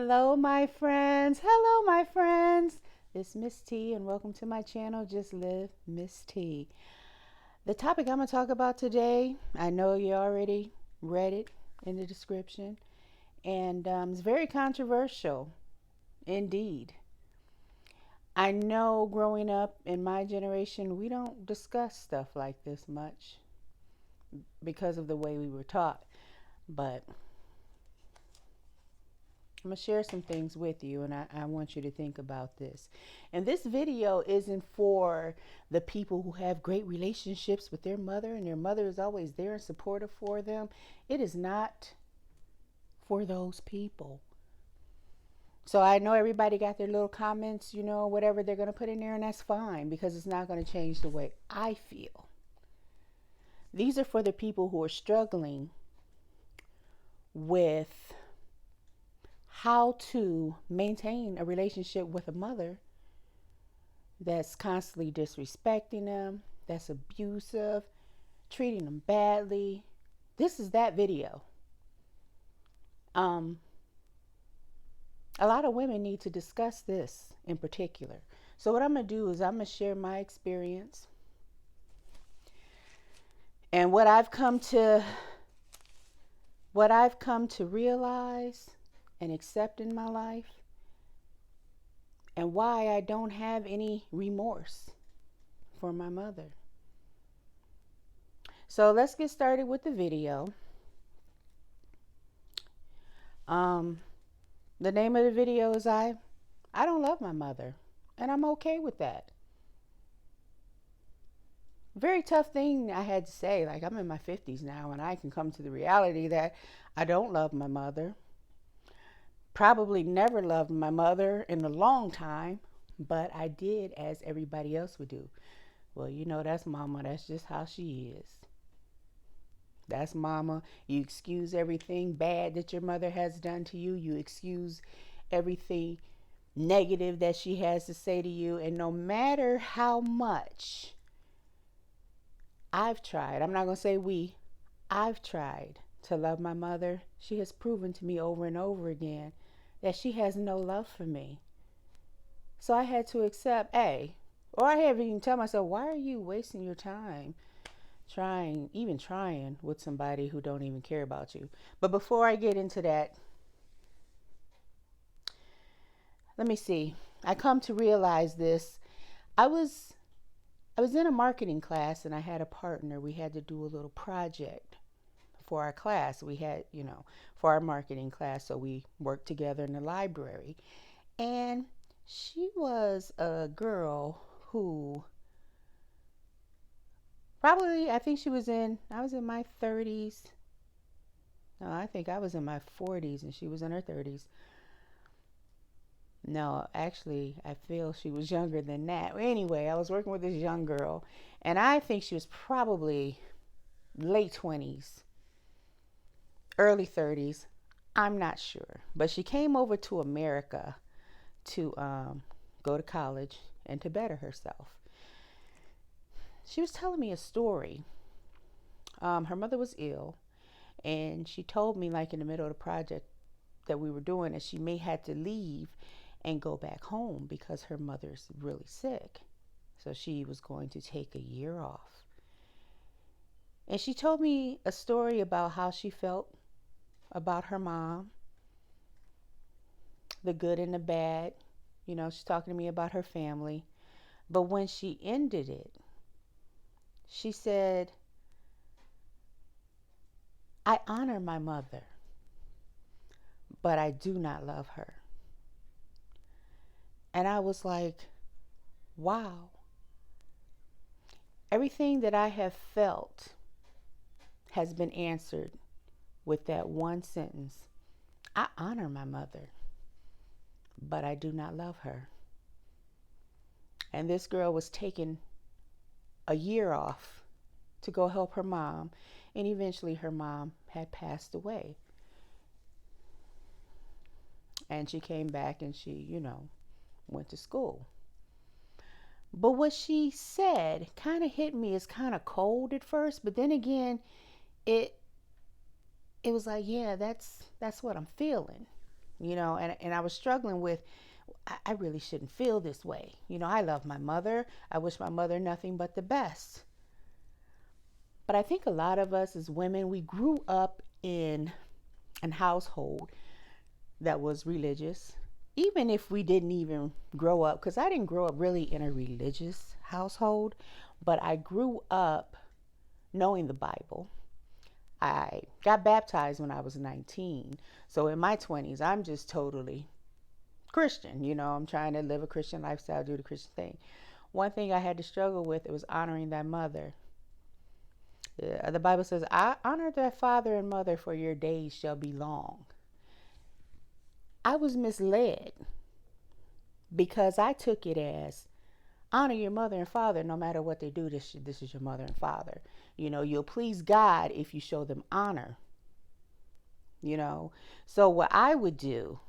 Hello, my friends. Hello, my friends. It's Miss T, and welcome to my channel, Just Live Miss T. The topic I'm going to talk about today, I know you already read it in the description, and it's very controversial indeed. I know growing up in my generation, we don't discuss stuff like this much because of the way we were taught, but I'm going to share some things with you, and I want you to think about this. And this video isn't for the people who have great relationships with their mother and their mother is always there and supportive for them. It is not for those people. So I know everybody got their little comments, whatever they're going to put in there, and that's fine because it's not going to change the way I feel. These are for the people who are struggling with how to maintain a relationship with a mother that's constantly disrespecting them, that's abusive, treating them badly. This is that video. A lot of women need to discuss this in particular. So what I'm going to do is I'm going to share my experience and what I've come to realize and accept in my life, and why I don't have any remorse for my mother. So let's get started with the video. The name of the video is I don't love my mother, and I'm okay with that. Very tough thing I had to say. Like, I'm in my 50s now, and I can come to the reality that I don't love my mother. Probably never loved my mother in a long time, but I did as everybody else would do. Well, that's mama. That's just how she is. That's mama. You excuse everything bad that your mother has done to you. You excuse everything negative that she has to say to you. And no matter how much I've tried, I'm not going to say I've tried to love my mother, she has proven to me over and over again that she has no love for me. So I had to accept, or I had to even tell myself, why are you wasting your time trying with somebody who don't even care about you? But before I get into that, let me see. I come to realize this. I was in a marketing class, and I had a partner. We had to do a little project for our class. We had, for our marketing class. So we worked together in the library. And she was a girl who probably, I was in my 30s. No, I think I was in my 40s and she was in her 30s. No, actually, I feel she was younger than that. Anyway, I was working with this young girl, and I think she was probably late 20s, early 30s. I'm not sure. But she came over to America to go to college and to better herself. She was telling me a story. Her mother was ill, and she told me, like in the middle of the project that we were doing, that she may had to leave and go back home because her mother's really sick. So she was going to take a year off. And she told me a story about how she felt about her mom, the good and the bad. She's talking to me about her family. But when she ended it, she said, I honor my mother, but I do not love her. And I was like, wow. Everything that I have felt has been answered with that one sentence. I honor my mother, but I do not love her. And this girl was taking a year off to go help her mom, and eventually her mom had passed away. And she came back and she, went to school. But what she said kind of hit me as kind of cold at first, but then again, it was like, yeah, that's what I'm feeling. And I was struggling with, I really shouldn't feel this way. I love my mother. I wish my mother nothing but the best. But I think a lot of us as women, we grew up in a household that was religious. Even if we didn't even grow up, because I didn't grow up really in a religious household, but I grew up knowing the Bible. I got baptized when I was 19. So in my 20s, I'm just totally Christian. I'm trying to live a Christian lifestyle, do the Christian thing. One thing I had to struggle with, it was honoring thy mother. The Bible says, I honor thy father and mother, for your days shall be long. I was misled because I took it as honor your mother and father no matter what they do. This is your mother and father. You'll please God if you show them honor. So what I would do,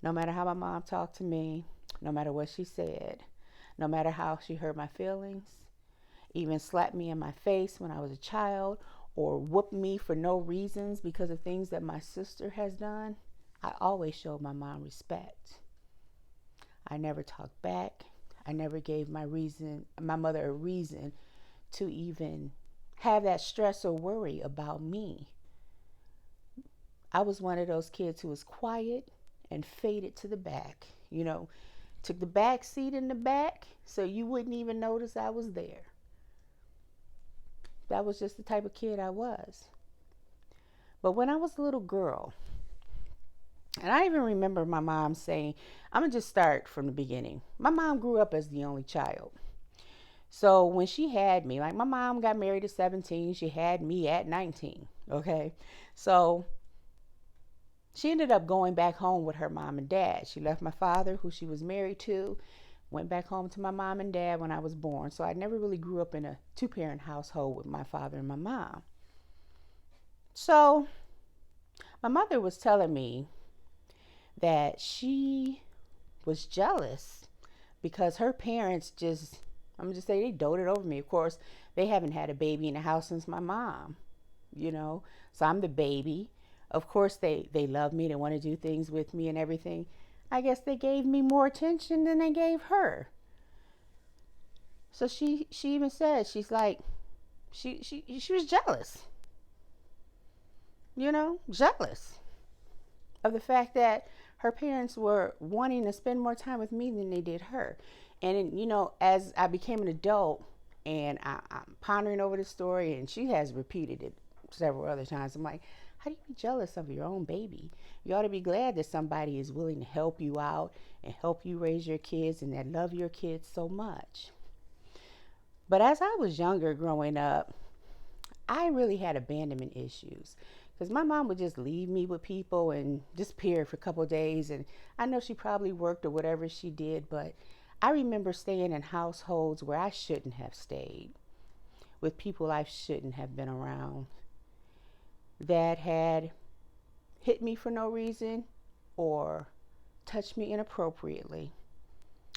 no matter how my mom talked to me, no matter what she said, no matter how she hurt my feelings, even slapped me in my face when I was a child, or whooped me for no reasons because of things that my sister has done, I always showed my mom respect. I never talked back. I never gave my mother a reason to even have that stress or worry about me. I was one of those kids who was quiet and faded to the back. Took the back seat in the back so you wouldn't even notice I was there. That was just the type of kid I was. But when I was a little girl, and I even remember my mom saying, I'm going to just start from the beginning. My mom grew up as the only child. So when she had me, like my mom got married at 17, she had me at 19. Okay. So she ended up going back home with her mom and dad. She left my father, who she was married to, went back home to my mom and dad when I was born. So I never really grew up in a two-parent household with my father and my mom. So my mother was telling me that she was jealous because her parents I'm going to just say they doted over me. Of course, they haven't had a baby in the house since my mom, So I'm the baby. Of course, they love me. They want to do things with me and everything. I guess they gave me more attention than they gave her. So she even said, she's like, she was jealous. Jealous of the fact that her parents were wanting to spend more time with me than they did her. And, as I became an adult and I'm pondering over the story, and she has repeated it several other times, I'm like, how do you be jealous of your own baby? You ought to be glad that somebody is willing to help you out and help you raise your kids and that love your kids so much. But as I was younger growing up, I really had abandonment issues. Because my mom would just leave me with people and disappear for a couple of days. And I know she probably worked or whatever she did, but I remember staying in households where I shouldn't have stayed, with people I shouldn't have been around, that had hit me for no reason or touched me inappropriately.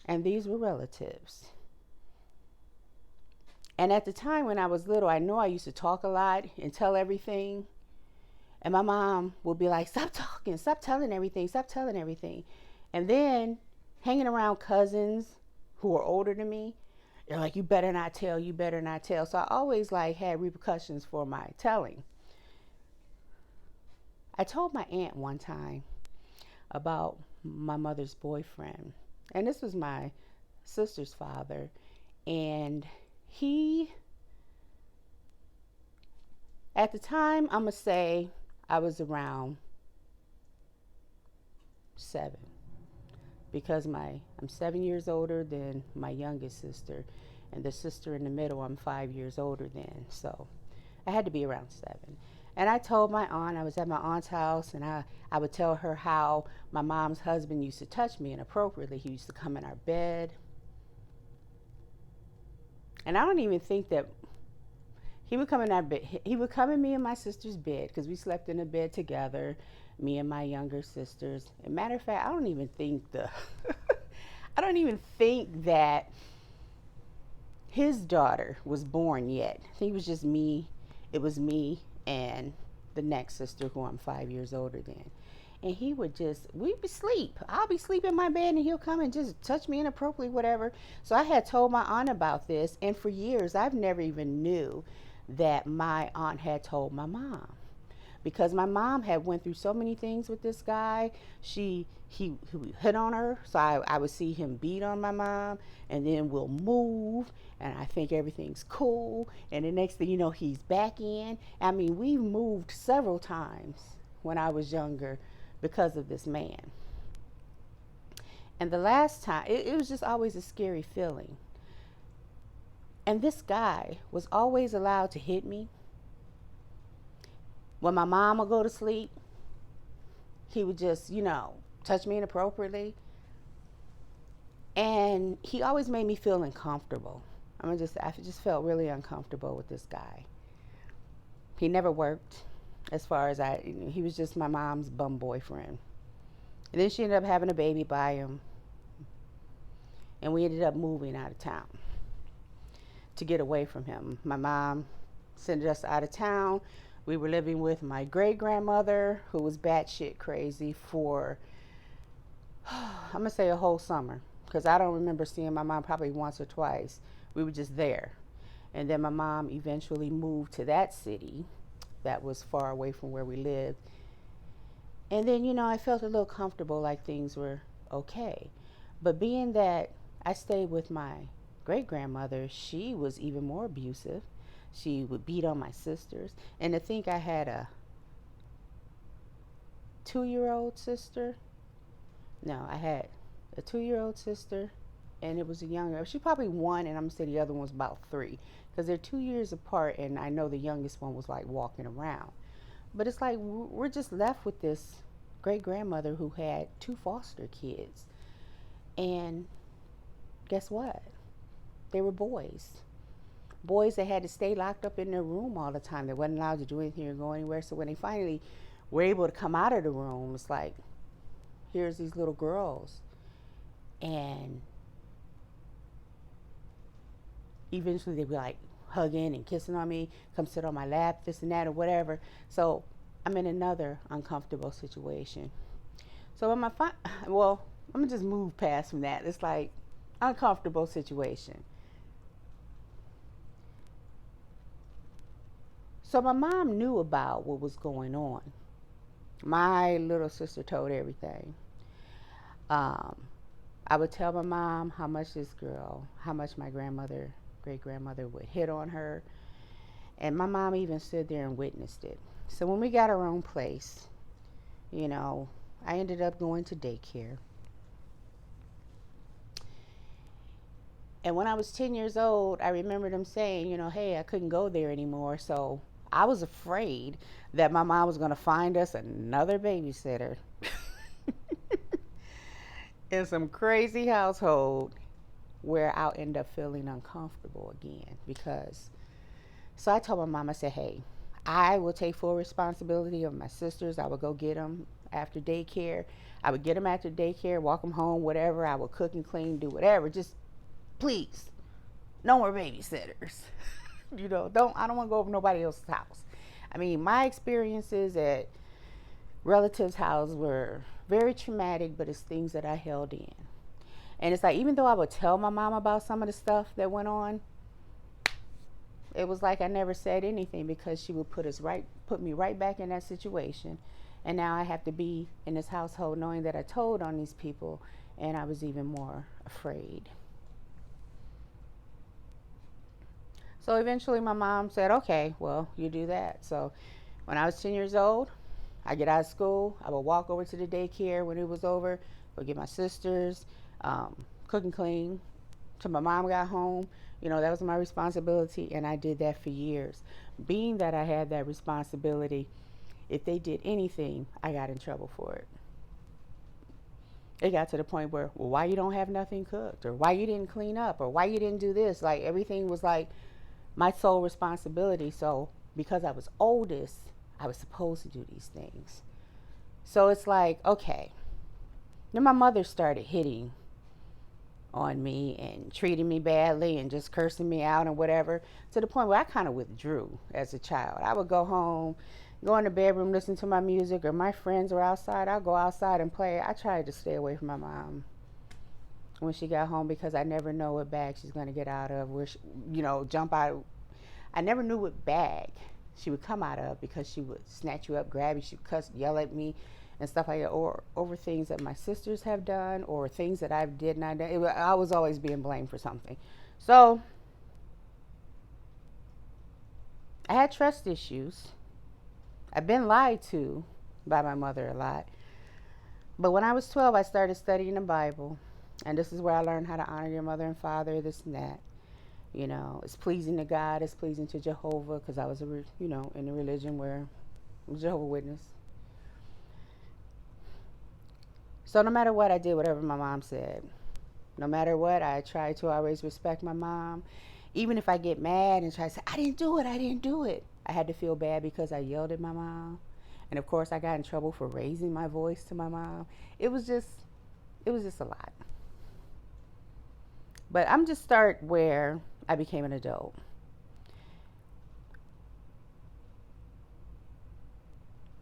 And these were relatives. And at the time when I was little, I know I used to talk a lot and tell everything. And my mom would be like, stop talking, stop telling everything. And then hanging around cousins who were older than me, they're like, you better not tell. So I always had repercussions for my telling. I told my aunt one time about my mother's boyfriend. And this was my sister's father. And he, at the time, I'm going to say I was around 7. Because I'm 7 years older than my youngest sister. And the sister in the middle, I'm 5 years older than. So I had to be around 7. And I told my aunt, I was at my aunt's house, and I would tell her how my mom's husband used to touch me inappropriately. He used to come in our bed. And I don't even think that he would come in our bed. He would come in me and my sister's bed because we slept in a bed together, me and my younger sisters. As a matter of fact, I don't even think I don't even think that his daughter was born yet. I think it was just me. It was me and the next sister who I'm 5 years older than. And he would just, we'd be asleep. I'll be sleeping in my bed and he'll come and just touch me inappropriately, whatever. So I had told my aunt about this. And for years, I've never even knew that my aunt had told my mom, because my mom had went through so many things with this guy. He hit on her, so I would see him beat on my mom, and then we'll move, and I think everything's cool, and the next thing you know, he's back in. I mean, we moved several times when I was younger because of this man. And the last time, it was just always a scary feeling. And this guy was always allowed to hit me. When my mom would go to sleep, he would just, touch me inappropriately. And he always made me feel uncomfortable. I just felt really uncomfortable with this guy. He never worked, as far as he was just my mom's bum boyfriend. And then she ended up having a baby by him. And we ended up moving out of town to get away from him. My mom sent us out of town. We were living with my great grandmother, who was batshit crazy for, I'm going to say, a whole summer. Because I don't remember seeing my mom probably once or twice. We were just there. And then my mom eventually moved to that city that was far away from where we lived. And then, I felt a little comfortable, like things were okay. But being that I stayed with my great grandmother, she was even more abusive. She would beat on my sisters. And to think I had a 2-year-old sister. No, I had a 2-year-old sister, and it was a younger. She probably 1, and I'm going to say the other one was about 3. Because they're 2 years apart, and I know the youngest one was like walking around. But it's like we're just left with this great grandmother who had 2 foster kids. And guess what? They were boys. Boys that had to stay locked up in their room all the time. They wasn't allowed to do anything or go anywhere. So when they finally were able to come out of the room, it's like, here's these little girls. And eventually they'd be like hugging and kissing on me, come sit on my lap, this and that or whatever. So I'm in another uncomfortable situation. So when I'm gonna just move past from that. It's like uncomfortable situation. So my mom knew about what was going on. My little sister told everything. I would tell my mom how much my great grandmother would hit on her. And my mom even stood there and witnessed it. So when we got our own place, I ended up going to daycare. And when I was 10 years old, I remember them saying, hey, I couldn't go there anymore. So I was afraid that my mom was going to find us another babysitter in some crazy household where I'll end up feeling uncomfortable again. So I told my mom, I said, hey, I will take full responsibility of my sisters. I would go get them after daycare. I would get them after daycare, walk them home, whatever. I would cook and clean, do whatever. Just please, no more babysitters. I don't want to go over nobody else's house. I mean, my experiences at relatives' house were very traumatic, but it's things that I held in. And it's like, even though I would tell my mom about some of the stuff that went on, it was like I never said anything, because she would put me right back in that situation. And now I have to be in this household knowing that I told on these people, and I was even more afraid. So eventually my mom said, okay, well, you do that. So when I was 10 years old, I get out of school, I would walk over to the daycare when it was over, go get my sisters, cook and clean till my mom got home. That was my responsibility, and I did that for years. Being that I had that responsibility, if they did anything, I got in trouble for it. It got to the point where, well, why you don't have nothing cooked, or why you didn't clean up, or why you didn't do this? Like, everything was like my sole responsibility. So because I was oldest, I was supposed to do these things. So it's like, okay. Then my mother started hitting on me and treating me badly and just cursing me out and whatever, to the point where I kind of withdrew as a child. I would go home, go in the bedroom, listen to my music, or my friends were outside, I'll go outside and play. I tried to stay away from my mom when she got home because I never know what bag she's going to get out of, where she, jump out. I never knew what bag she would come out of because she would snatch you up, grab you, she would cuss, yell at me, and stuff like that, or over things that my sisters have done or things that I did not do. I was always being blamed for something. So I had trust issues. I've been lied to by my mother a lot. But when I was 12, I started studying the Bible. And this is where I learned how to honor your mother and father, this and that. It's pleasing to God, it's pleasing to Jehovah, because I was, in a religion where I'm a Jehovah's Witness. So no matter what, I did whatever my mom said. No matter what, I try to always respect my mom. Even if I get mad and try to say, I didn't do it. I had to feel bad because I yelled at my mom. And of course, I got in trouble for raising my voice to my mom. It was just a lot. But I'm just start where I became an adult.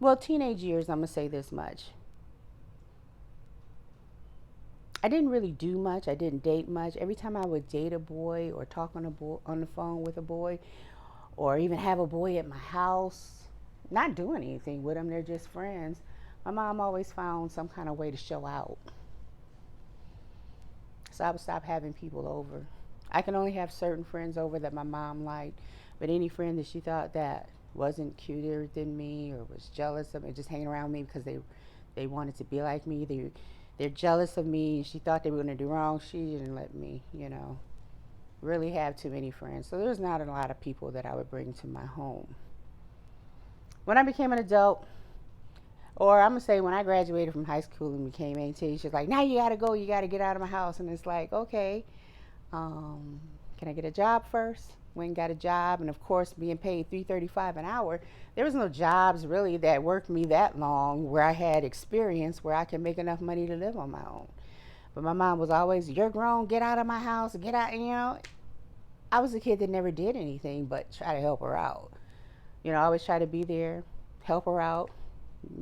Well, teenage years, I'm going to say this much. I didn't really do much. I didn't date much. Every time I would date a boy or talk on the phone with a boy or even have a boy at my house, not doing anything with them, they're just friends, my mom always found some kind of way to show out. So I would stop having people over. I can only have certain friends over that my mom liked, but any friend that she thought that wasn't cuter than me or was jealous of me, just hanging around me because they wanted to be like me, they're jealous of me, and she thought they were going to do wrong, she didn't let me, really have too many friends. So there's not a lot of people that I would bring to my home. When I became an adult, or I'm going to say when I graduated from high school and became 18, she's like, now you got to go, you got to get out of my house. And it's like, okay, can I get a job first? Went and got a job, and of course being paid $3.35 an hour, there was no jobs really that worked me that long where I had experience where I could make enough money to live on my own. But my mom was always, you're grown, get out of my house, get out. I was a kid that never did anything but try to help her out. I always try to be there, help her out,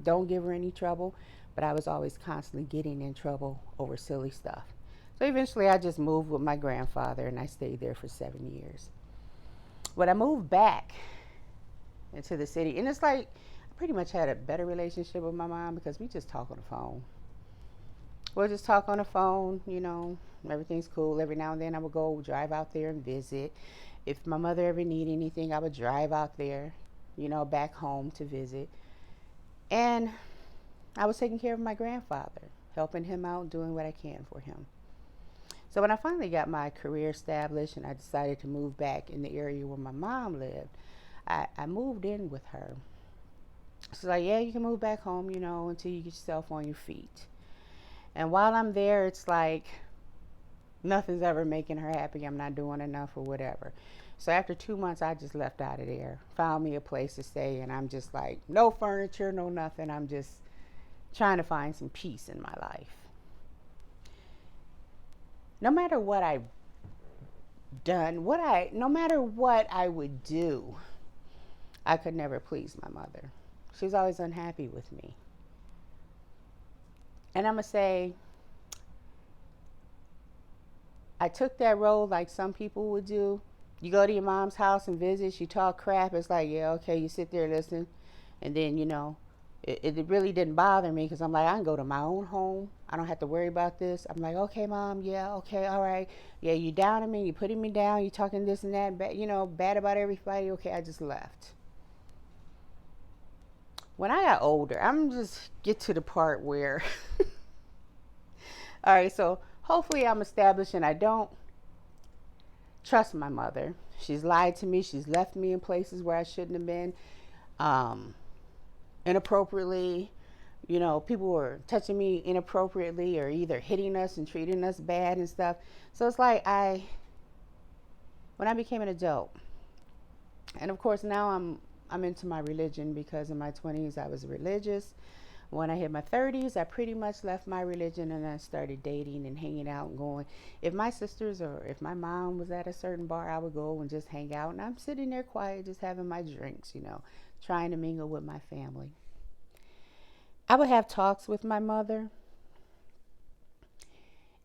don't give her any trouble, but I was always constantly getting in trouble over silly stuff. So eventually I just moved with my grandfather, and I stayed there for 7 years. When I moved back into the city, and it's like I pretty much had a better relationship with my mom because we just talk on the phone. We'll just talk on the phone, everything's cool. Every now and then I would go drive out there and visit. If my mother ever needed anything, I would drive out there, back home to visit. And I was taking care of my grandfather, helping him out, doing what I can for him. So when I finally got my career established and I decided to move back in the area where my mom lived, I moved in with her. She's like, yeah, you can move back home, until you get yourself on your feet. And while I'm there, it's like nothing's ever making her happy. I'm not doing enough or whatever. So after 2 months, I just left out of there, found me a place to stay, and I'm just like, no furniture, no nothing. I'm just trying to find some peace in my life. No matter what I've done, no matter what I would do, I could never please my mother. She was always unhappy with me. And I'm going to say, I took that road like some people would do. You go to your mom's house and visit, she talk crap. It's like, yeah, okay, you sit there, listen. And then, it really didn't bother me because I'm like, I can go to my own home. I don't have to worry about this. I'm like, okay, mom, yeah, okay, all right. Yeah, you down on me, you putting me down, you talking this and that, bad about everybody. Okay, I just left. When I got older, I'm just get to the part where, all right, so hopefully I'm established and I don't trust my mother. She's lied to me. She's left me in places where I shouldn't have been. Inappropriately, people were touching me inappropriately or either hitting us and treating us bad and stuff. So it's like when I became an adult, and of course now I'm into my religion because in my 20s I was religious. When I hit my 30s, I pretty much left my religion and I started dating and hanging out and going. If my sisters or if my mom was at a certain bar, I would go and just hang out. And I'm sitting there quiet, just having my drinks, trying to mingle with my family. I would have talks with my mother,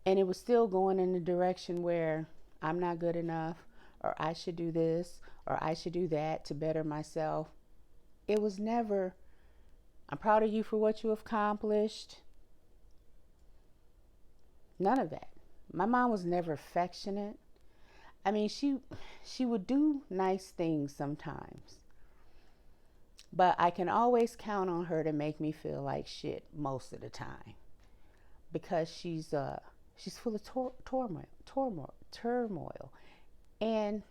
and it was still going in the direction where I'm not good enough, or I should do this, or I should do that to better myself. It was never, I'm proud of you for what you have accomplished. None of that. My mom was never affectionate. I mean, she would do nice things sometimes, but I can always count on her to make me feel like shit most of the time because she's full of turmoil. And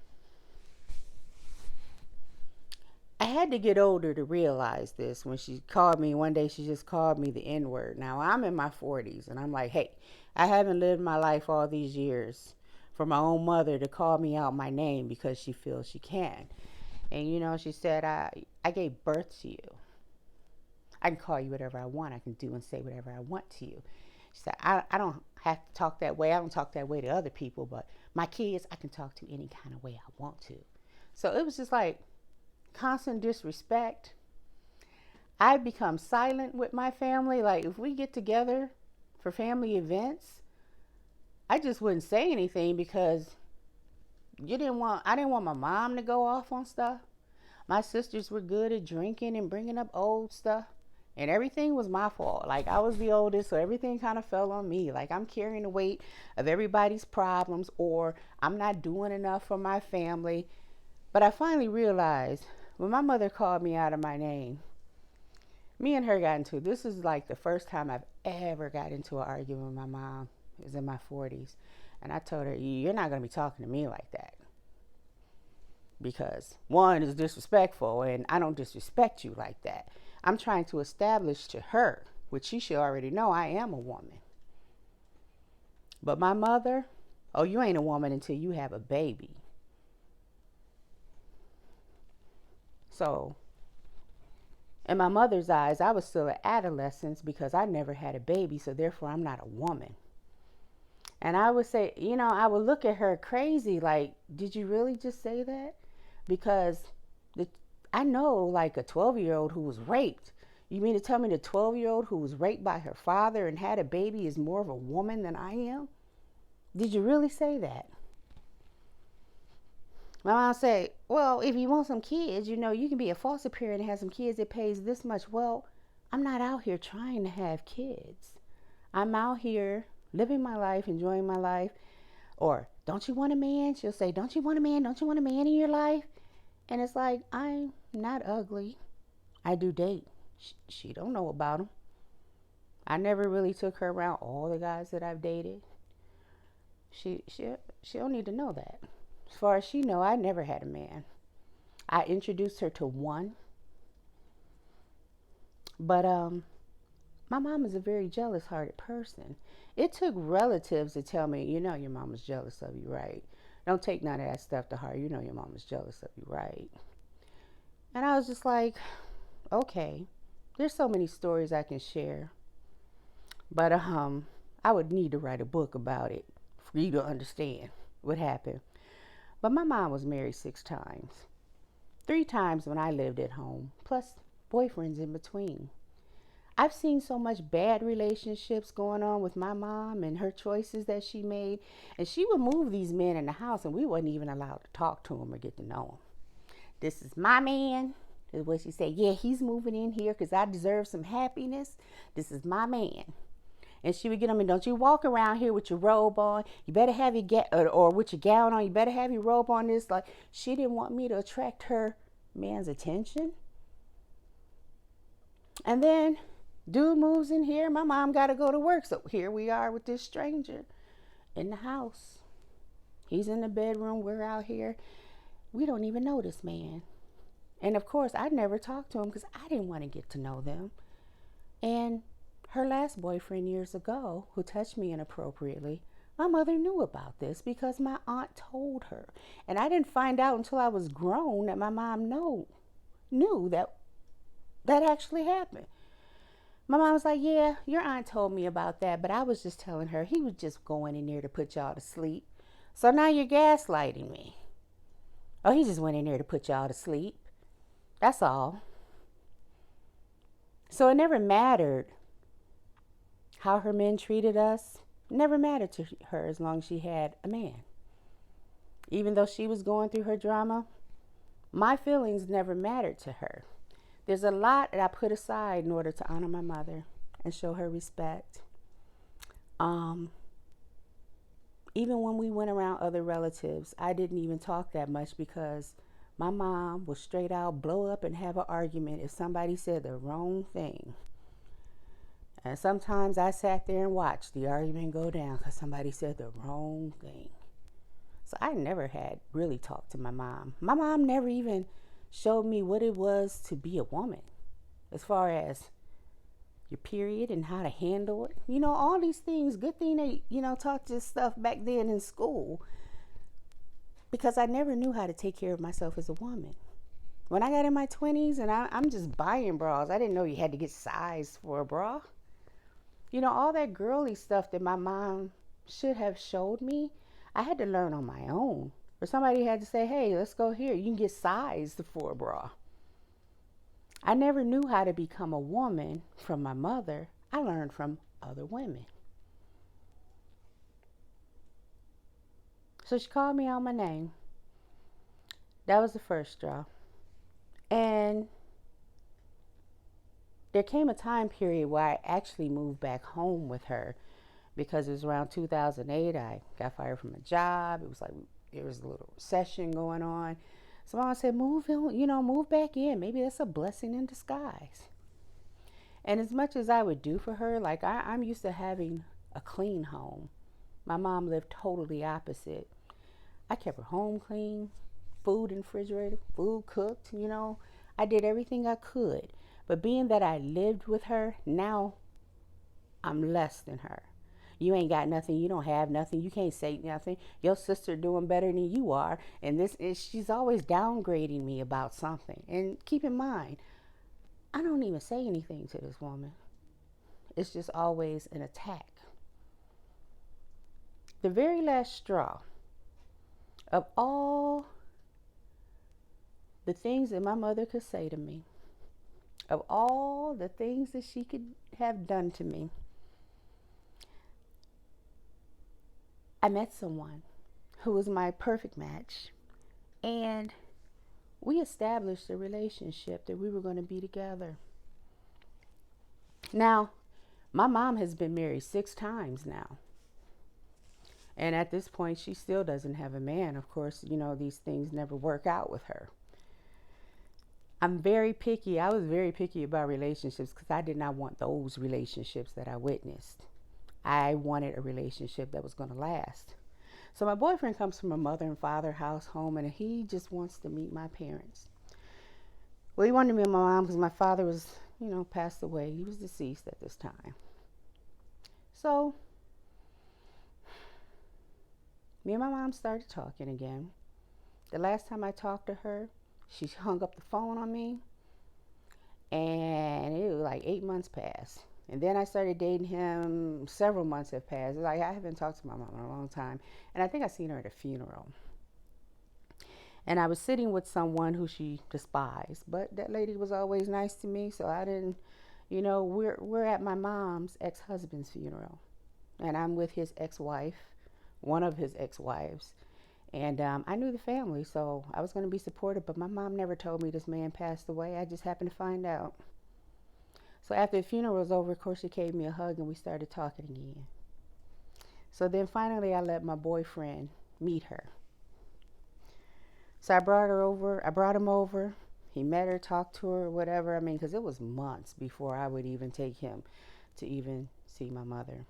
I had to get older to realize this. When she called me one day, she just called me the N word. Now I'm in my 40s, and I'm like, hey, I haven't lived my life all these years for my own mother to call me out my name because she feels she can. And she said, I gave birth to you. I can call you whatever I want. I can do and say whatever I want to you. She said, I don't have to talk that way. I don't talk that way to other people, but my kids, I can talk to any kind of way I want to. So it was just like constant disrespect. I become silent with my family. Like if we get together for family events, I just wouldn't say anything because I didn't want my mom to go off on stuff. My sisters were good at drinking and bringing up old stuff. And everything was my fault. Like I was the oldest, so everything kind of fell on me. Like I'm carrying the weight of everybody's problems, or I'm not doing enough for my family. But I finally realized when my mother called me out of my name, me and her got into it. This is like the first time I've ever got into an argument with my mom. It was in my 40s. And I told her, you're not going to be talking to me like that. Because one is disrespectful, and I don't disrespect you like that. I'm trying to establish to her, which she should already know, I am a woman. But my mother, oh, you ain't a woman until you have a baby. So, in my mother's eyes, I was still an adolescent because I never had a baby, so therefore I'm not a woman. And I would say, I would look at her crazy, like, did you really just say that? Because I know like a 12-year-old who was raped. You mean to tell me the 12-year-old who was raped by her father and had a baby is more of a woman than I am? Did you really say that? My mom said, well, if you want some kids, you can be a foster parent and have some kids that pays this much. Well, I'm not out here trying to have kids. I'm out here living my life, enjoying my life. Or, don't you want a man? She'll say, don't you want a man? Don't you want a man in your life? And it's like, I'm not ugly. I do date. She don't know about them. I never really took her around all the guys that I've dated. She don't need to know that. As far as she know, I never had a man. I introduced her to one. But my mom is a very jealous-hearted person. It took relatives to tell me, your mom was jealous of you, right? Don't take none of that stuff to heart. Your mom was jealous of you, right? And I was just like, okay. There's so many stories I can share. But I would need to write a book about it for you to understand what happened. But my mom was married 6 times. 3 times when I lived at home, plus boyfriends in between. I've seen so much bad relationships going on with my mom and her choices that she made. And she would move these men in the house and we wasn't even allowed to talk to them or get to know them. This is my man. Is what she said. Yeah, he's moving in here because I deserve some happiness. This is my man. And she would get him, and don't you walk around here with your robe on. You better have your or with your gown on. You better have your robe on. This, like, she didn't want me to attract her man's attention. And then dude moves in here. My mom got to go to work. So here we are with this stranger in the house. He's in the bedroom. We're out here. We don't even know this man. And of course, I never talked to him because I didn't want to get to know them. And her last boyfriend years ago, who touched me inappropriately, my mother knew about this because my aunt told her. And I didn't find out until I was grown that my mom knew that actually happened. My mom was like, yeah, your aunt told me about that, but I was just telling her he was just going in there to put y'all to sleep. So now you're gaslighting me. Oh, he just went in there to put y'all to sleep. That's all. So it never mattered how her men treated us. It never mattered to her as long as she had a man. Even though she was going through her drama, my feelings never mattered to her. There's a lot that I put aside in order to honor my mother and show her respect. Um, Even when we went around other relatives, I didn't even talk that much because my mom would straight out blow up and have an argument if somebody said the wrong thing. And sometimes I sat there and watched the argument go down because somebody said the wrong thing. So I never had really talked to my mom. My mom never even showed me what it was to be a woman, as far as your period and how to handle it. You know, all these things. Good thing they, taught this stuff back then in school, because I never knew how to take care of myself as a woman. When I got in my 20s and I'm just buying bras, I didn't know you had to get sized for a bra. You know, all that girly stuff that my mom should have showed me, I had to learn on my own. Or somebody had to say, hey, let's go here. You can get sized for a bra. I never knew how to become a woman from my mother. I learned from other women. So she called me out my name. That was the first straw. And there came a time period where I actually moved back home with her, because it was around 2008. I got fired from a job. It was like there was a little recession going on. So Mom said, move in, move back in. Maybe that's a blessing in disguise. And as much as I would do for her, like I'm used to having a clean home. My mom lived totally opposite. I kept her home clean, food in the refrigerator, food cooked, I did everything I could. But being that I lived with her, now I'm less than her. You ain't got nothing. You don't have nothing. You can't say nothing. Your sister doing better than you are. And she's always downgrading me about something. And keep in mind, I don't even say anything to this woman. It's just always an attack. The very last straw of all the things that my mother could say to me, of all the things that she could have done to me, I met someone who was my perfect match, and we established a relationship that we were going to be together. Now, my mom has been married 6 times now. And at this point, she still doesn't have a man. Of course, these things never work out with her. I'm very picky. I was very picky about relationships because I did not want those relationships that I witnessed. I wanted a relationship that was going to last. So my boyfriend comes from a mother and father home, and he just wants to meet my parents. Well, he wanted to meet my mom because my father was, passed away. He was deceased at this time. So me and my mom started talking again. The last time I talked to her, she hung up the phone on me, and it was like 8 months passed. And then I started dating him. Several months have passed. Like, I haven't talked to my mom in a long time. And I think I seen her at a funeral. And I was sitting with someone who she despised. But that lady was always nice to me. So I didn't, we're at my mom's ex-husband's funeral. And I'm with his ex-wife, one of his ex-wives. And I knew the family, so I was going to be supportive. But my mom never told me this man passed away. I just happened to find out. So after the funeral was over, of course, she gave me a hug and we started talking again. So then finally I let my boyfriend meet her. So I brought him over. He met her, talked to her, whatever. Because it was months before I would even take him to even see my mother.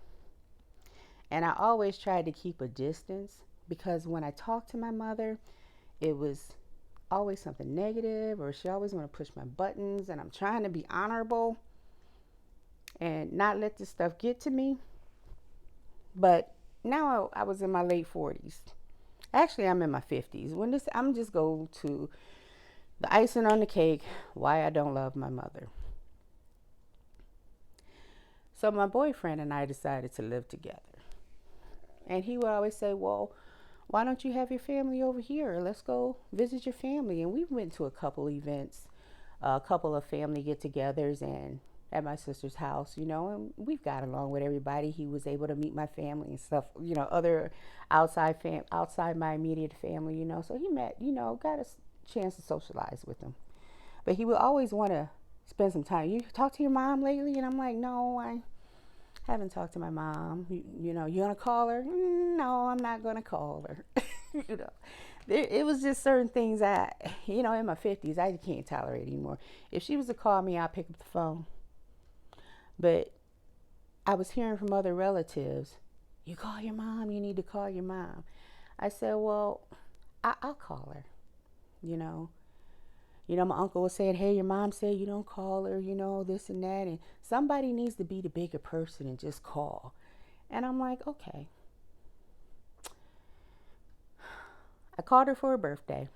And I always tried to keep a distance, because when I talked to my mother, it was always something negative, or she always want to push my buttons, and I'm trying to be honorable and not let this stuff get to me. But now I was in my late 40s. Actually, I'm in my 50s. I'm just go to the icing on the cake, why I don't love my mother. So my boyfriend and I decided to live together. And he would always say, well, why don't you have your family over here? Let's go visit your family. And we went to a couple events, a couple of family get-togethers, and at my sister's house, and we've got along with everybody. He was able to meet my family and stuff, other outside my immediate family, So he met, got a chance to socialize with them. But he would always want to spend some time. You talk to your mom lately? And I'm like, no, I haven't talked to my mom. You gonna call her? No, I'm not gonna call her. you know, it was just certain things that, in my 50s, I can't tolerate anymore. If she was to call me, I'll pick up the phone. But I was hearing from other relatives, you call your mom, you need to call your mom. I said, well, I'll call her, you know. My uncle was saying, hey, your mom said you don't call her, this and that. And somebody needs to be the bigger person and just call. And I'm like, okay. I called her for her birthday.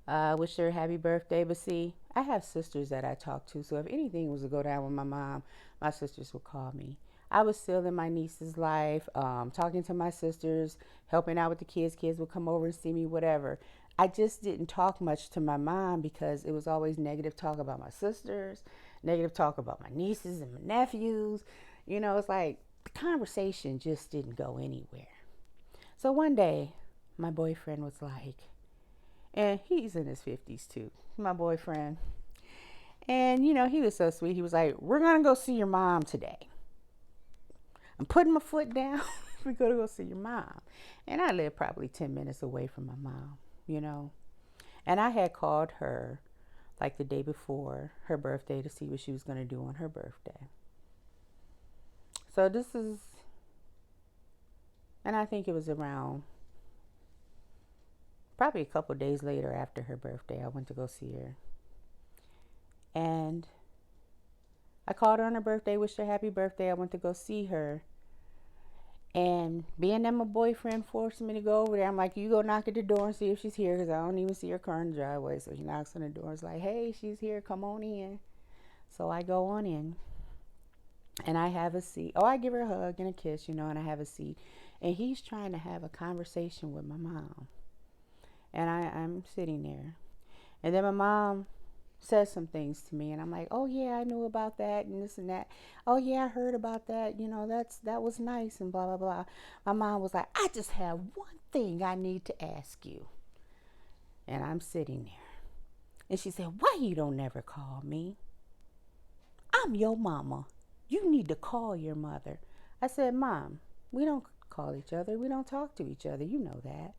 Wished her a happy birthday. But see, I have sisters that I talk to. So if anything was to go down with my mom, my sisters would call me. I was still in my niece's life, talking to my sisters, helping out with the kids. Kids would come over and see me, whatever. I just didn't talk much to my mom because it was always negative talk about my sisters, negative talk about my nieces and my nephews. It's like the conversation just didn't go anywhere. So one day, my boyfriend was like, and he's in his 50s too, my boyfriend. And, he was so sweet. He was like, we're going to go see your mom today. I'm putting my foot down. We're going to go see your mom. And I live probably 10 minutes away from my mom, And I had called her like the day before her birthday to see what she was going to do on her birthday. So this is, and I think it was around probably a couple of days later after her birthday, I went to go see her. And I called her on her birthday, wished her happy birthday. I went to go see her. And being that my boyfriend forced me to go over there, I'm like, you go knock at the door and see if she's here, because I don't even see her car in the driveway. So he knocks on the door. It's like, hey, she's here. Come on in. So I go on in. And I have a seat. Oh, I give her a hug and a kiss, and I have a seat. And he's trying to have a conversation with my mom. And I'm sitting there. And then my mom says some things to me, and I'm like, oh yeah, I knew about that and this and that. Oh yeah, I heard about that. That was nice and blah blah blah. My mom was like, I just have one thing I need to ask you. And I'm sitting there, and she said, why you don't never call me? I'm your mama. You need to call your mother. I said, Mom, we don't call each other. We don't talk to each other. You know that.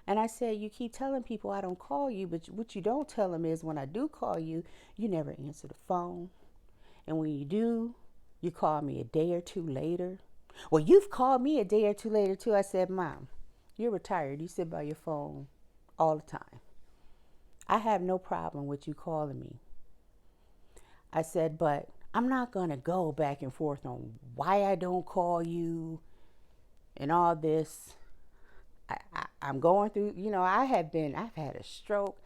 And I said, you keep telling people I don't call you, but what you don't tell them is when I do call you, you never answer the phone. And when you do, you call me a day or two later. Well, you've called me a day or two later too. I said, Mom, you're retired. You sit by your phone all the time. I have no problem with you calling me. I said, but I'm not going to go back and forth on why I don't call you and all this. I'm going through, I've had a stroke.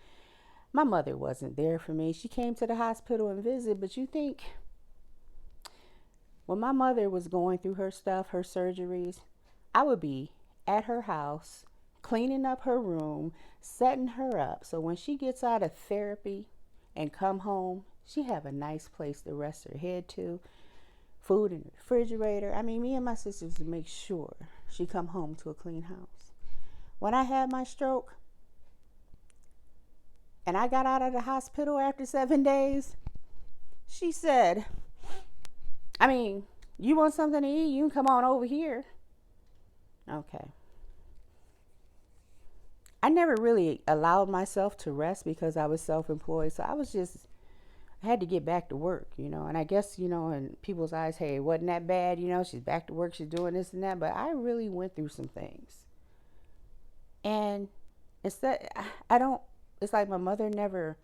My mother wasn't there for me. She came to the hospital and visited, but you think when my mother was going through her stuff, her surgeries, I would be at her house, cleaning up her room, setting her up. So when she gets out of therapy and come home, she have a nice place to rest her head to, food in the refrigerator. I mean, me and my sisters would make sure she come home to a clean house. When I had my stroke and I got out of the hospital after 7 days, she said, you want something to eat? You can come on over here. Okay. I never really allowed myself to rest because I was self-employed. So I had to get back to work, and I guess, in people's eyes, hey, it wasn't that bad, she's back to work, she's doing this and that. But I really went through some things. And instead, it's like my mother never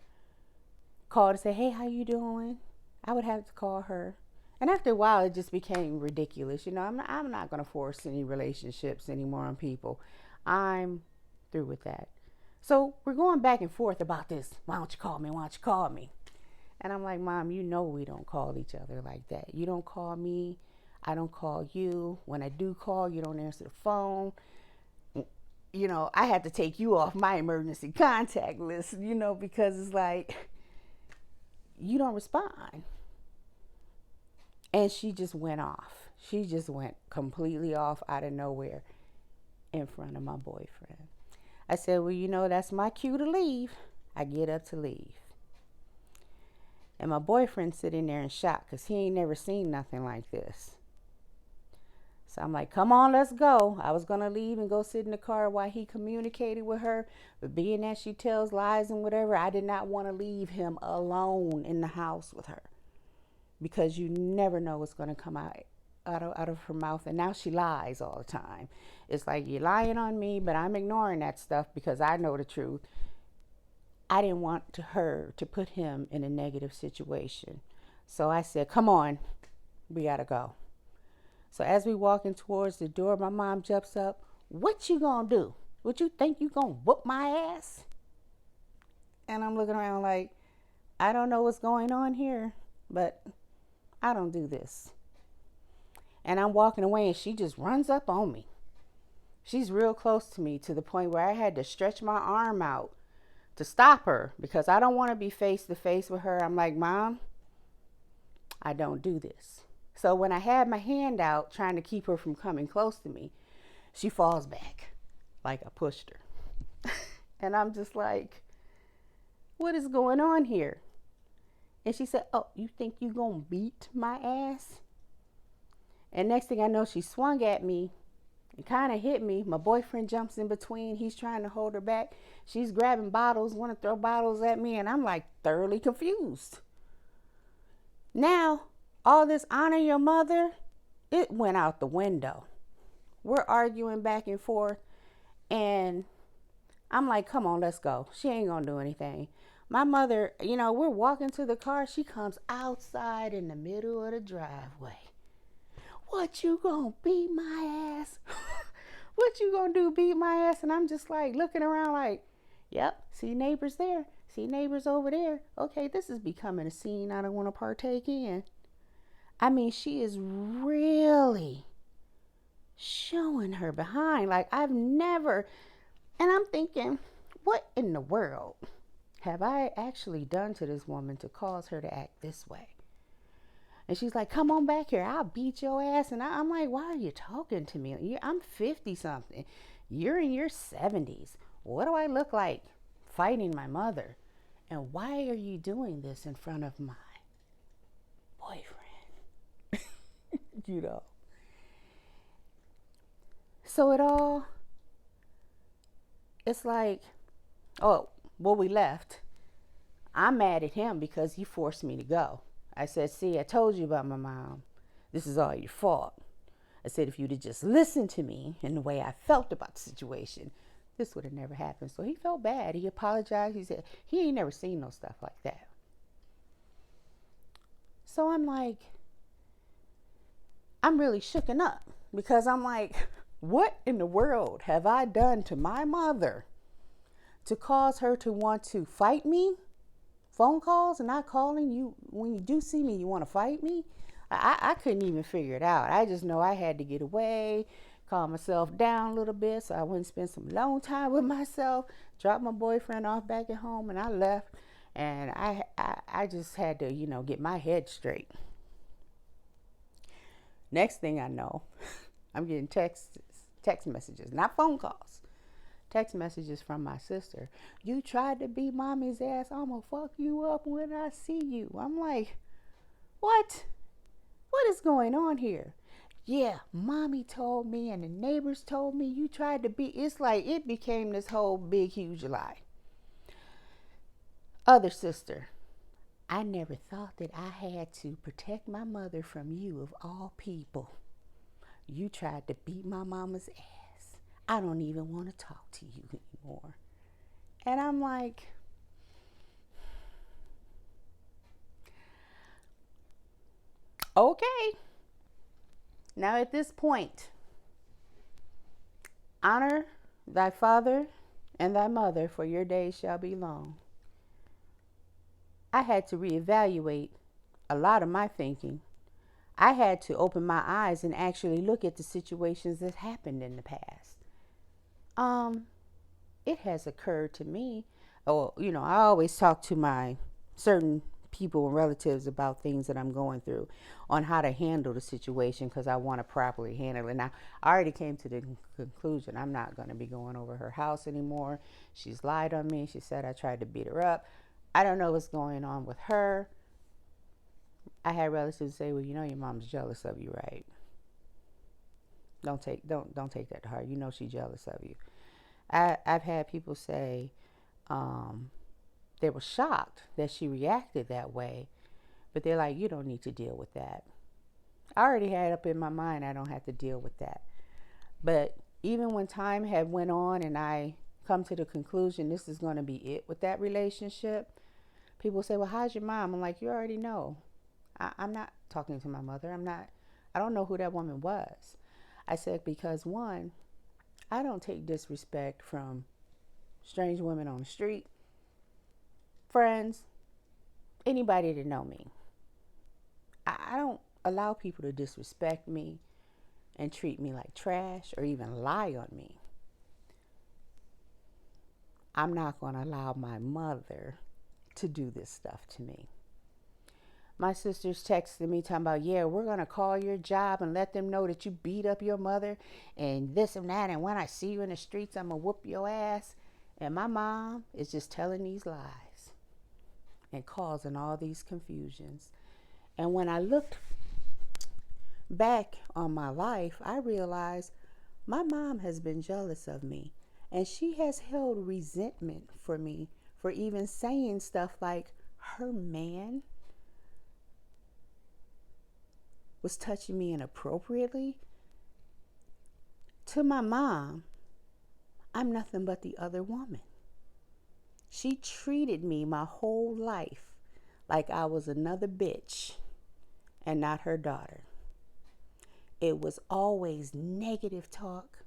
called to say, hey, how you doing? I would have to call her. And after a while, it just became ridiculous. I'm not going to force any relationships anymore on people. I'm through with that. So we're going back and forth about this. Why don't you call me? Why don't you call me? And I'm like, Mom, we don't call each other like that. You don't call me. I don't call you. When I do call, you don't answer the phone. I had to take you off my emergency contact list, because it's like, you don't respond. And she just went off. She just went completely off out of nowhere in front of my boyfriend. I said, well, that's my cue to leave. I get up to leave. And my boyfriend's sitting there in shock because he ain't never seen nothing like this. So I'm like, come on, let's go. I was going to leave and go sit in the car while he communicated with her. But being that she tells lies and whatever, I did not want to leave him alone in the house with her. Because you never know what's going to come out of her mouth. And now she lies all the time. It's like, you're lying on me, but I'm ignoring that stuff because I know the truth. I didn't want her to put him in a negative situation. So I said, come on, we got to go. So as we walking towards the door, my mom jumps up. What you gonna do? What you think you gonna whoop my ass? And I'm looking around like, I don't know what's going on here, but I don't do this. And I'm walking away and she just runs up on me. She's real close to me to the point where I had to stretch my arm out to stop her because I don't want to be face to face with her. I'm like, Mom, I don't do this. So when I had my hand out trying to keep her from coming close to me, she falls back like I pushed her. And I'm just like, what is going on here? And she said, oh, you think you gonna beat my ass? And next thing I know, she swung at me and kind of hit me. My boyfriend jumps in between. He's trying to hold her back. She's grabbing bottles, want to throw bottles at me. And I'm like thoroughly confused. Now, all this honor your mother, it went out the window. We're arguing back and forth. And I'm like, come on, let's go. She ain't going to do anything. My mother, we're walking to the car. She comes outside in the middle of the driveway. What you gonna beat my ass? What you gonna do, beat my ass? And I'm just like looking around like, yep, see neighbors there. See neighbors over there. Okay, this is becoming a scene I don't want to partake in. I mean, she is really showing her behind. Like I've never, and I'm thinking, what in the world have I actually done to this woman to cause her to act this way? And she's like, come on back here. I'll beat your ass. And I'm like, why are you talking to me? I'm 50 something. You're in your 70s. What do I look like fighting my mother? And why are you doing this in front of my boyfriend? So it's like, oh, well, we left. I'm mad at him because he forced me to go. I said, see, I told you about my mom. This is all your fault. I said, if you'd have just listened to me and the way I felt about the situation, this would have never happened. So he felt bad. He apologized. He said he ain't never seen no stuff like that. So I'm like, I'm really shooken up because I'm like, what in the world have I done to my mother to cause her to want to fight me? Phone calls and not calling you. When you do see me, you want to fight me? I couldn't even figure it out. I just know I had to get away, calm myself down a little bit so I wouldn't spend some alone time with myself, drop my boyfriend off back at home, and I left. And I just had to, get my head straight. Next thing I know, I'm getting text messages, not phone calls. Text messages from my sister. You tried to beat mommy's ass. I'm gonna fuck you up when I see you. I'm like, what? What is going on here? Yeah, mommy told me and the neighbors told me you tried to beat. It's like it became this whole big, huge lie. Other sister. I never thought that I had to protect my mother from you of all people. You tried to beat my mama's ass. I don't even want to talk to you anymore. And I'm like, okay. Now at this point, honor thy father and thy mother, for your days shall be long. I had to reevaluate a lot of my thinking. I had to open my eyes and actually look at the situations that happened in the past. It has occurred to me. I always talk to my certain people and relatives about things that I'm going through, on how to handle the situation, because I want to properly handle it. Now, I already came to the conclusion I'm not going to be going over her house anymore. She's lied on me. She said I tried to beat her up. I don't know what's going on with her. I had relatives say, "Well, you know your mom's jealous of you, right? Don't take that to heart. You know she's jealous of you." I've had people say they were shocked that she reacted that way, but they're like, "You don't need to deal with that." I already had up in my mind I don't have to deal with that. But even when time had went on and I come to the conclusion this is going to be it with that relationship, people say, "Well, how's your mom?" I'm like, "You already know. I'm not talking to my mother. I don't know who that woman was." I said, because one, I don't take disrespect from strange women on the street, friends, anybody that know me. I don't allow people to disrespect me and treat me like trash or even lie on me. I'm not going to allow my mother to do this stuff to me. My sister's texting me talking about, "Yeah, we're going to call your job and let them know that you beat up your mother and this and that. And when I see you in the streets, I'm going to whoop your ass." And my mom is just telling these lies and causing all these confusions. And when I looked back on my life, I realized my mom has been jealous of me. And she has held resentment for me for even saying stuff like her man was touching me inappropriately. To my mom, I'm nothing but the other woman. She treated me my whole life like I was another bitch and not her daughter. It was always negative talk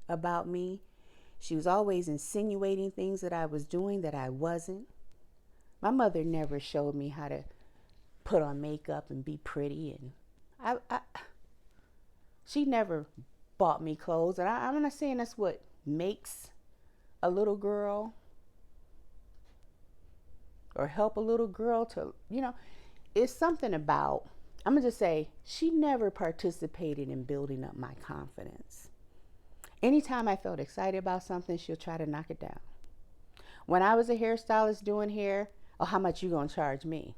about me. She was always insinuating things that I was doing that I wasn't. My mother never showed me how to put on makeup and be pretty, and she never bought me clothes. And I'm not saying that's what makes a little girl or help a little girl to, it's something about, I'm going to just say, she never participated in building up my confidence. Anytime I felt excited about something, she'll try to knock it down. When I was a hairstylist doing hair, "Oh, how much you gonna charge me?"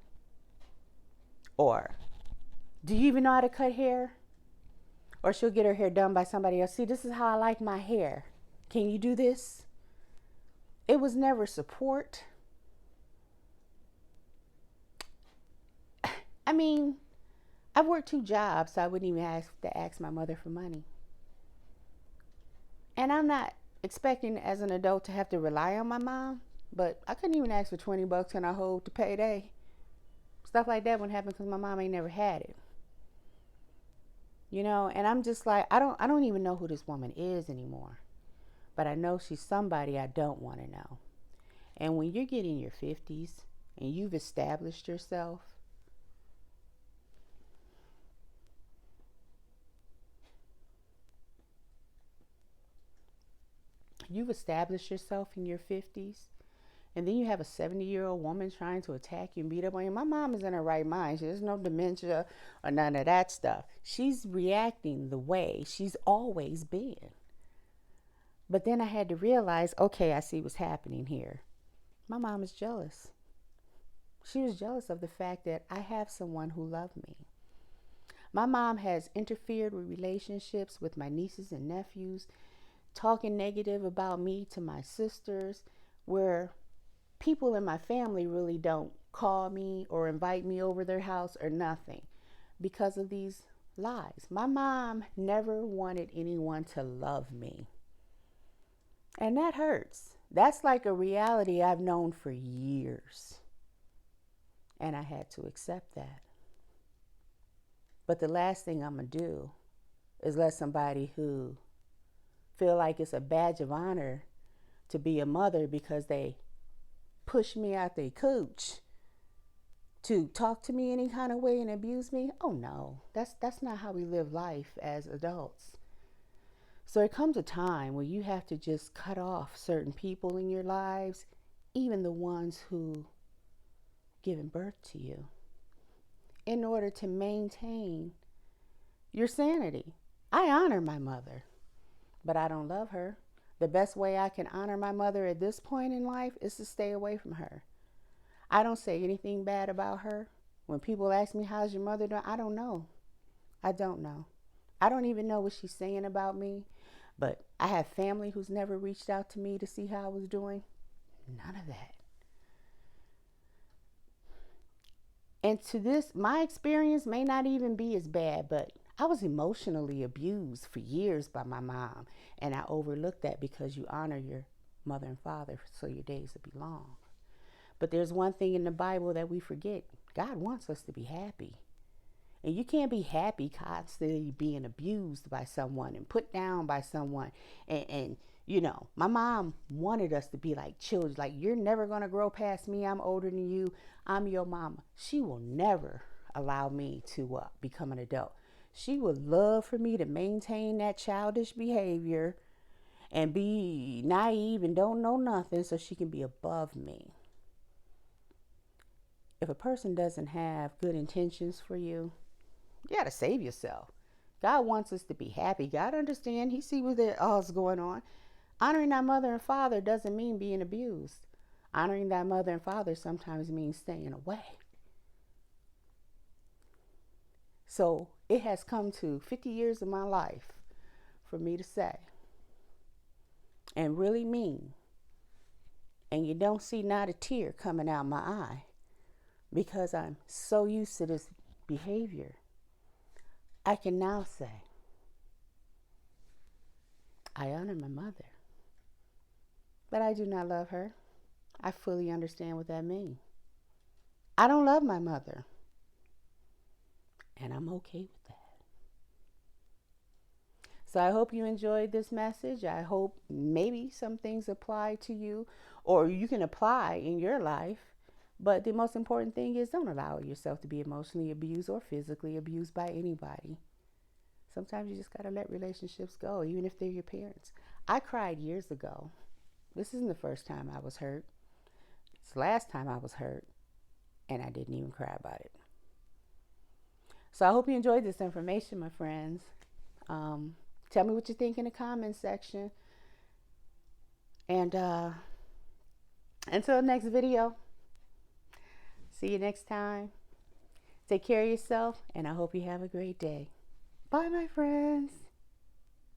Or, "Do you even know how to cut hair?" Or she'll get her hair done by somebody else. "See, this is how I like my hair. Can you do this?" It was never support. I mean, I've worked 2 jobs, so I wouldn't even have to ask my mother for money. And I'm not expecting as an adult to have to rely on my mom, but I couldn't even ask for $20 and I hold to payday. Stuff like that wouldn't happen because my mom ain't never had it. And I'm just like, I don't even know who this woman is anymore. But I know she's somebody I don't want to know. And when you're getting your 50s and you've established yourself, in your 50s, and then you have a 70-year-old woman trying to attack you and beat up on you. My mom is in her right mind. There's no dementia or none of that stuff. She's reacting the way she's always been. But then I had to realize, okay, I see what's happening here. My mom is jealous. She was jealous of the fact that I have someone who loved me. My mom has interfered with relationships with my nieces and nephews, talking negative about me to my sisters, where people in my family really don't call me or invite me over their house or nothing because of these lies. My mom never wanted anyone to love me. And that hurts. That's like a reality I've known for years. And I had to accept that. But the last thing I'm going to do is let somebody who feel like it's a badge of honor to be a mother because they push me out their cooch to talk to me any kind of way and abuse me. Oh no, that's not how we live life as adults. So there comes a time where you have to just cut off certain people in your lives, even the ones who given birth to you in order to maintain your sanity. I honor my mother, but I don't love her. The best way I can honor my mother at this point in life is to stay away from her. I don't say anything bad about her. When people ask me, how's your mother doing? I don't know. I don't know. I don't even know what she's saying about me. But I have family who's never reached out to me to see how I was doing. None of that. And to this, my experience may not even be as bad, but I was emotionally abused for years by my mom. And I overlooked that because you honor your mother and father so your days will be long. But there's one thing in the Bible that we forget. God wants us to be happy. And you can't be happy constantly being abused by someone and put down by someone. And you know, my mom wanted us to be like children. Like, you're never going to grow past me. I'm older than you. I'm your mama. She will never allow me to become an adult. She would love for me to maintain that childish behavior and be naive and don't know nothing so she can be above me. If a person doesn't have good intentions for you, you got to save yourself. God wants us to be happy. God understands. He sees what all's going on. Honoring thy mother and father doesn't mean being abused. Honoring thy mother and father sometimes means staying away. So it has come to 50 years of my life for me to say and really mean, and you don't see not a tear coming out my eye because I'm so used to this behavior. I can now say, I honor my mother, but I do not love her. I fully understand what that means. I don't love my mother, and I'm okay with that. So I hope you enjoyed this message. I hope maybe some things apply to you or you can apply in your life. But the most important thing is, don't allow yourself to be emotionally abused or physically abused by anybody. Sometimes you just got to let relationships go, even if they're your parents. I cried years ago. This isn't the first time I was hurt. It's the last time I was hurt, and I didn't even cry about it. So I hope you enjoyed this information, my friends. Tell me what you think in the comments section. And until next video, see you next time. Take care of yourself, and I hope you have a great day. Bye, my friends.